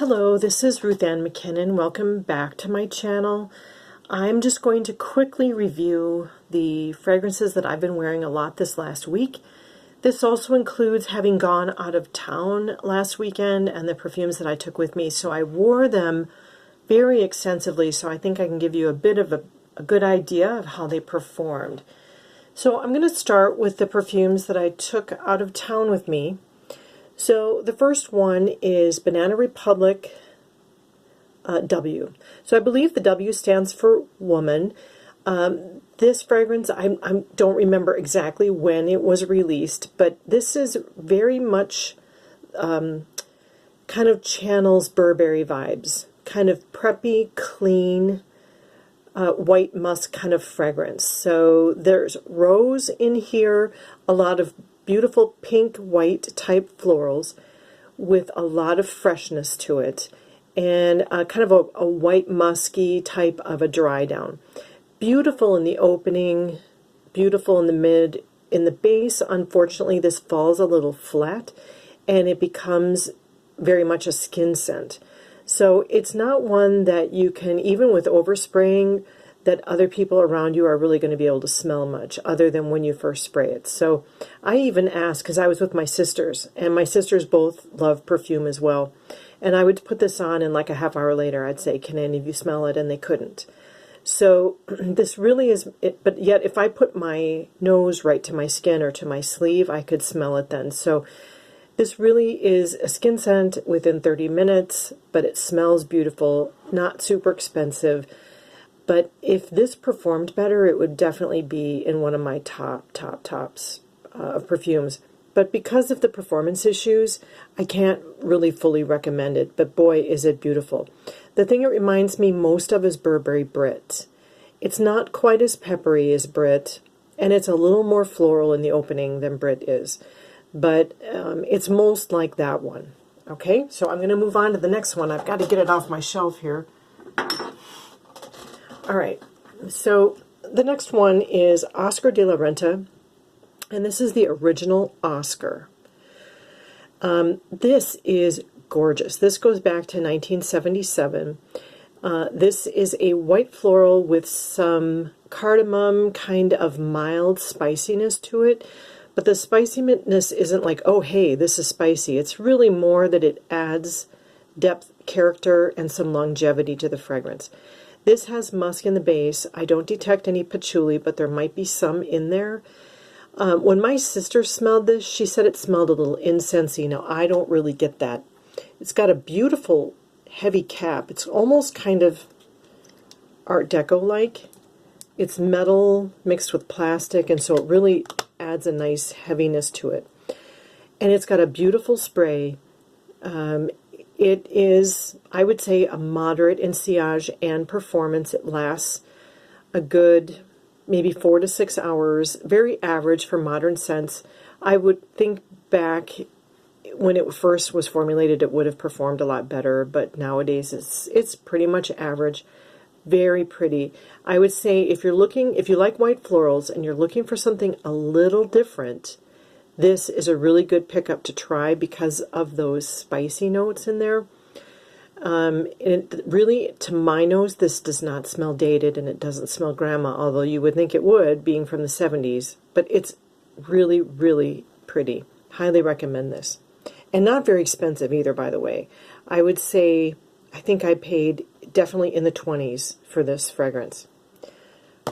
Hello, this is Ruth Ann McKinnon. Welcome back to my channel. I'm just going to quickly review the fragrances that I've been wearing a lot this last week. This also includes having gone out of town last weekend and the perfumes that I took with me. So I wore them very extensively, so I think I can give you a bit of a good idea of how they performed. So I'm going to start with the perfumes that I took out of town with me. So the first one is Banana Republic W. So I believe the W stands for woman. This fragrance, I don't remember exactly when it was released, but this is very much kind of channels Burberry vibes. Kind of preppy, clean, white musk kind of fragrance. So there's rose in here, a lot of beautiful pink, white type florals with a lot of freshness to it, and kind of a white musky type of a dry down. Beautiful in the opening, beautiful in the mid. In the base, unfortunately, this falls a little flat and it becomes very much a skin scent. So it's not one that you can, even with overspraying, that other people around you are really going to be able to smell much other than when you first spray it. So I even asked, because I was with my sisters, and my sisters both love perfume as well, and I would put this on and like a half hour later I'd say, can any of you smell it? And they couldn't. So this really is it, but yet if I put my nose right to my skin or to my sleeve, I could smell it then. So this really is a skin scent within 30 minutes, but it smells beautiful, not super expensive. If this performed better, it would definitely be in one of my tops of perfumes. But because of the performance issues, I can't really fully recommend it. But boy, is it beautiful. The thing it reminds me most of is Burberry Brit. It's not quite as peppery as Brit, and it's a little more floral in the opening than Brit is. But it's most like that one. Okay, so I'm going to move on to the next one. I've got to get it off my shelf here. All right, so the next one is Oscar de la Renta, and this is the original Oscar. This is gorgeous. This goes back to 1977. This is a white floral with some cardamom, kind of mild spiciness to it, but the spiciness isn't like, oh, hey, this is spicy. It's really more that it adds depth, character, and some longevity to the fragrance. This has musk in the base. I don't detect any patchouli, but there might be some in there. When my sister smelled this, she said it smelled a little incensey. Now, I don't really get that. It's got a beautiful heavy cap. It's almost kind of Art Deco-like. It's metal mixed with plastic, and so it really adds a nice heaviness to it. And it's got a beautiful spray. It is, I would say, a moderate in sillage and performance. It lasts a good maybe 4 to 6 hours. Very average for modern scents. I would think back when it first was formulated, it would have performed a lot better, but nowadays it's pretty much average. Very pretty. I would say if you like white florals and you're looking for something a little different, this is a really good pickup to try because of those spicy notes in there. And it really, to my nose, this does not smell dated, and it doesn't smell grandma, although you would think it would, being from the 70s. But it's really, really pretty. Highly recommend this. And not very expensive either, by the way. I would say, I think I paid definitely in the 20s for this fragrance.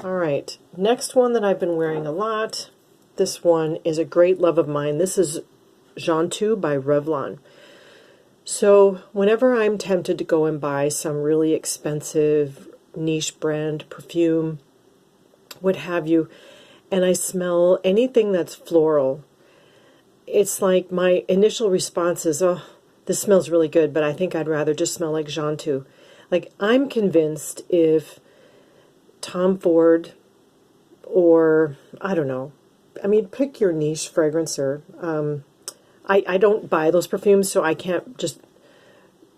All right, next one that I've been wearing a lot. This one is a great love of mine. This is Jontue by Revlon. So whenever I'm tempted to go and buy some really expensive niche brand perfume, what have you, and I smell anything that's floral, it's like my initial response is, oh, this smells really good, but I think I'd rather just smell like Jontue. Like, I'm convinced if Tom Ford or, I don't know, I mean, pick your niche fragrancer. I don't buy those perfumes, so I can't just,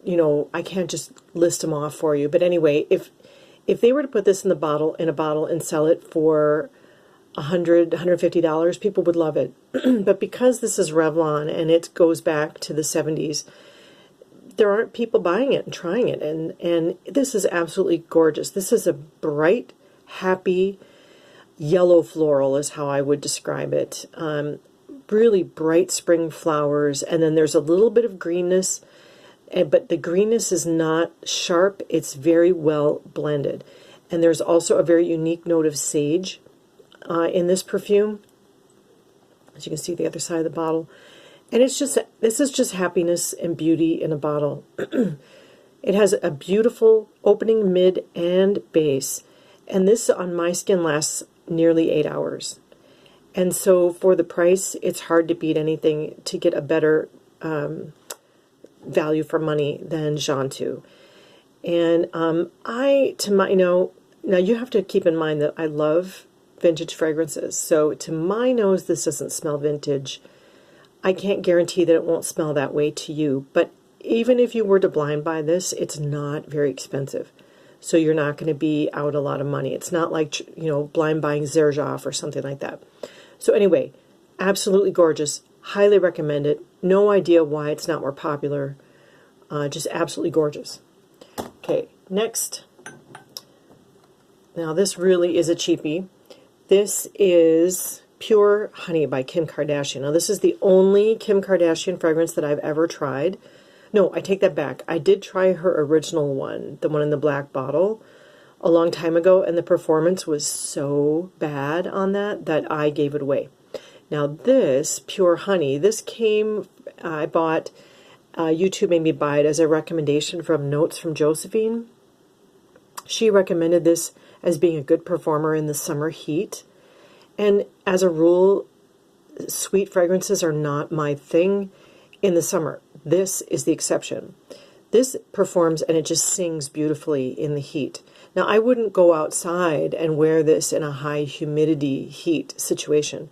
I can't just list them off for you. But anyway, if they were to put this in a bottle and sell it for $100, $150, people would love it. But because this is Revlon and it goes back to the 70s, there aren't people buying it and trying it. And this is absolutely gorgeous. This is a bright, happy yellow floral is how I would describe it. Really bright spring flowers, and then there's a little bit of greenness, but the greenness is not sharp. It's very well blended. And there's also a very unique note of sage in this perfume, as you can see the other side of the bottle. And it's just, this is just happiness and beauty in a bottle. It has a beautiful opening, mid, and base. And this on my skin lasts nearly 8 hours. And so for the price, it's hard to beat anything to get a better value for money than Jontue. And now you have to keep in mind that I love vintage fragrances. So to my nose, this doesn't smell vintage. I can't guarantee that it won't smell that way to you. But even if you were to blind buy this, it's not very expensive. So you're not going to be out a lot of money. It's not like, blind buying Xerjoff or something like that. So anyway, absolutely gorgeous. Highly recommend it. No idea why it's not more popular. Just absolutely gorgeous. Okay, next. Now this really is a cheapie. This is Pure Honey by Kim Kardashian. Now this is the only Kim Kardashian fragrance that I've ever tried. No, I take that back. I did try her original one, the one in the black bottle, a long time ago, and the performance was so bad on that I gave it away. Now this Pure Honey, this came, I bought, YouTube made me buy it as a recommendation from Notes from Josephine. She recommended this as being a good performer in the summer heat. And as a rule, sweet fragrances are not my thing in the summer. This is the exception. This performs and it just sings beautifully in the heat. Now, I wouldn't go outside and wear this in a high humidity heat situation.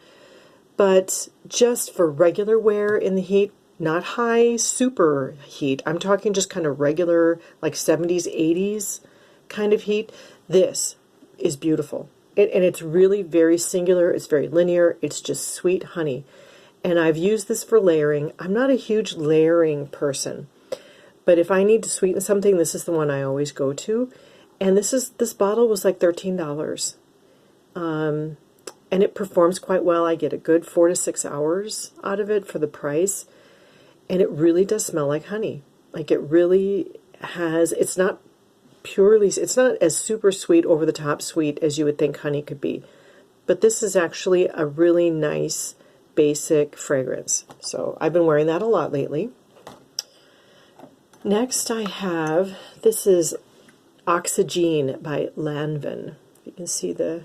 But just for regular wear in the heat, not high super heat, I'm talking just kind of regular, like 70s, 80s kind of heat, this is beautiful. And it's really very singular, it's very linear, it's just sweet honey. And I've used this for layering. I'm not a huge layering person, but if I need to sweeten something, this is the one I always go to. And this bottle was like $13. And it performs quite well. I get a good 4 to 6 hours out of it for the price. And it really does smell like honey. Like it really has, it's not as super sweet, over the top sweet as you would think honey could be. But this is actually a really nice basic fragrance. So I've been wearing that a lot lately. Next I have, this is Oxygene by Lanvin. You can see the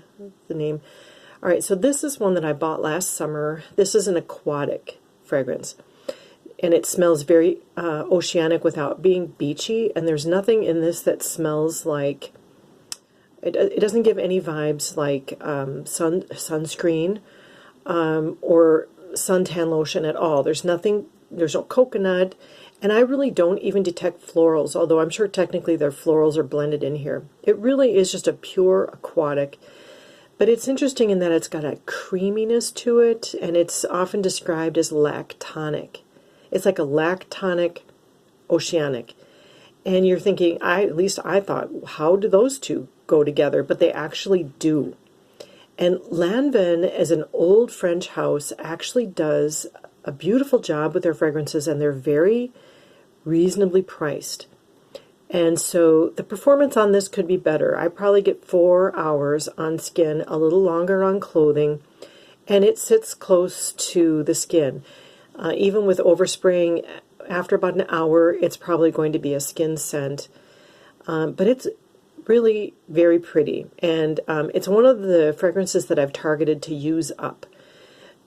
name. All right, so this is one that I bought last summer. This is an aquatic fragrance. And it smells very oceanic without being beachy. And there's nothing in this that smells like, it doesn't give any vibes like sunscreen or suntan lotion at all. There's nothing, there's no coconut. And I really don't even detect florals, although I'm sure technically their florals are blended in here. It really is just a pure aquatic. But it's interesting in that it's got a creaminess to it, and it's often described as lactonic. It's like a lactonic oceanic. And you're thinking, at least I thought, how do those two go together? But they actually do. And Lanvin, as an old French house, actually does a beautiful job with their fragrances, and they're very reasonably priced. And so the performance on this could be better. I probably get 4 hours on skin, a little longer on clothing, and it sits close to the skin. Even with overspraying, after about an hour, it's probably going to be a skin scent. But it's really very pretty. And it's one of the fragrances that I've targeted to use up.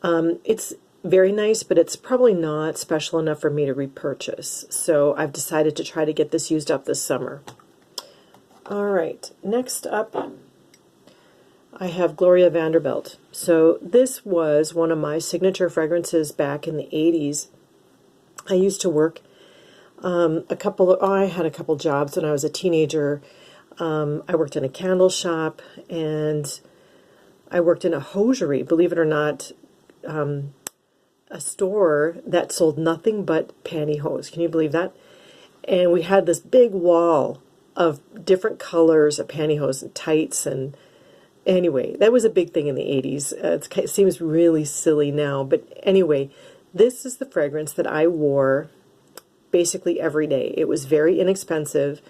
It's very nice, but it's probably not special enough for me to repurchase. So I've decided to try to get this used up this summer. All right, next up, I have Gloria Vanderbilt. So this was one of my signature fragrances back in the 80s. I used to work I had a couple jobs when I was a teenager. I worked in a candle shop, and I worked in a hosiery, believe it or not, a store that sold nothing but pantyhose. Can you believe that? And we had this big wall of different colors of pantyhose and tights. And anyway, that was a big thing in the 80s. It seems really silly now. But anyway, this is the fragrance that I wore basically every day. It was very inexpensive.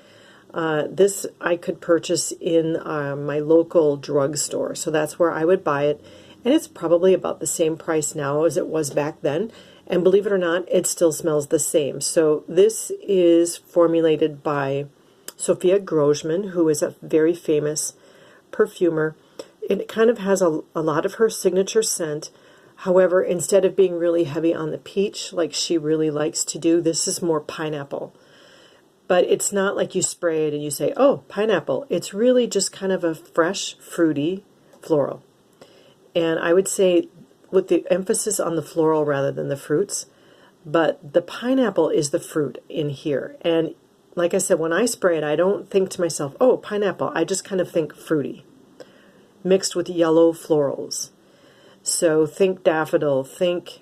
This I could purchase in my local drugstore. So that's where I would buy it. And it's probably about the same price now as it was back then. And believe it or not, it still smells the same. So this is formulated by Sophia Grosjean, who is a very famous perfumer. It kind of has a lot of her signature scent. However, instead of being really heavy on the peach, like she really likes to do, this is more pineapple. But it's not like you spray it and you say, oh, pineapple. It's really just kind of a fresh, fruity floral. And I would say with the emphasis on the floral rather than the fruits. But the pineapple is the fruit in here. And like I said, when I spray it, I don't think to myself, oh, pineapple. I just kind of think fruity, mixed with yellow florals. So think daffodil, think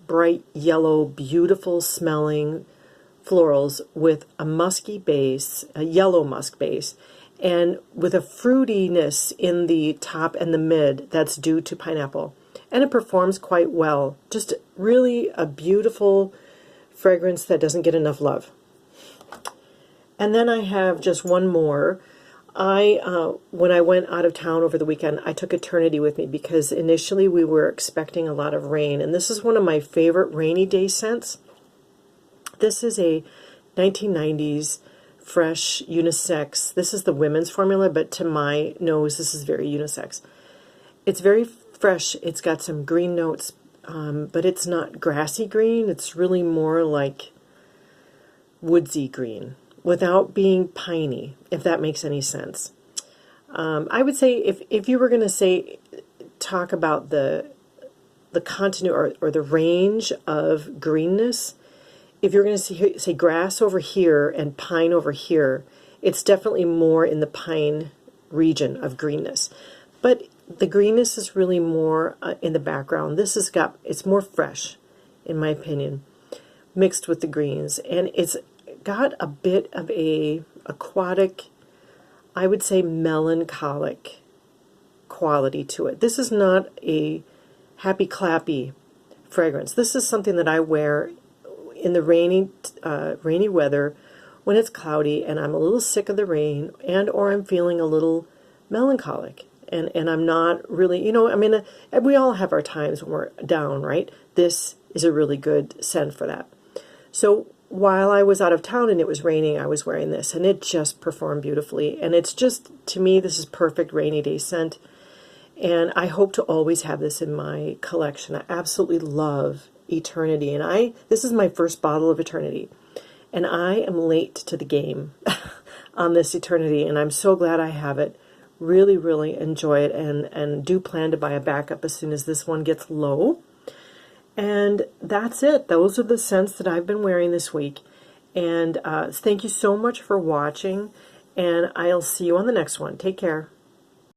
bright yellow, beautiful smelling florals with a musky base, a yellow musk base, and with a fruitiness in the top and the mid that's due to pineapple. And it performs quite well. Just really a beautiful fragrance that doesn't get enough love. And then I have just one more. When I went out of town over the weekend, I took Eternity with me because initially we were expecting a lot of rain. And this is one of my favorite rainy day scents. This is a 1990s fresh unisex. This is the women's formula, but to my nose, this is very unisex. It's very fresh. It's got some green notes, but it's not grassy green. It's really more like woodsy green without being piney, if that makes any sense. I would say if you were going to talk about the continuity or the range of greenness, if you're going to say grass over here and pine over here, it's definitely more in the pine region of greenness. But the greenness is really more in the background. It's more fresh, in my opinion, mixed with the greens. And it's got a bit of a aquatic, I would say melancholic quality to it. This is not a happy clappy fragrance. This is something that I wear in the rainy weather when it's cloudy and I'm a little sick of the rain or I'm feeling a little melancholic and I'm not really, we all have our times when we're down, right? This is a really good scent for that. So while I was out of town and it was raining, I was wearing this and it just performed beautifully. And it's just, to me, this is perfect rainy day scent. And I hope to always have this in my collection. I absolutely love Eternity. And this is my first bottle of Eternity. And I am late to the game on this Eternity. And I'm so glad I have it. Really, really enjoy it and do plan to buy a backup as soon as this one gets low. And that's it. Those are the scents that I've been wearing this week. And thank you so much for watching. And I'll see you on the next one. Take care.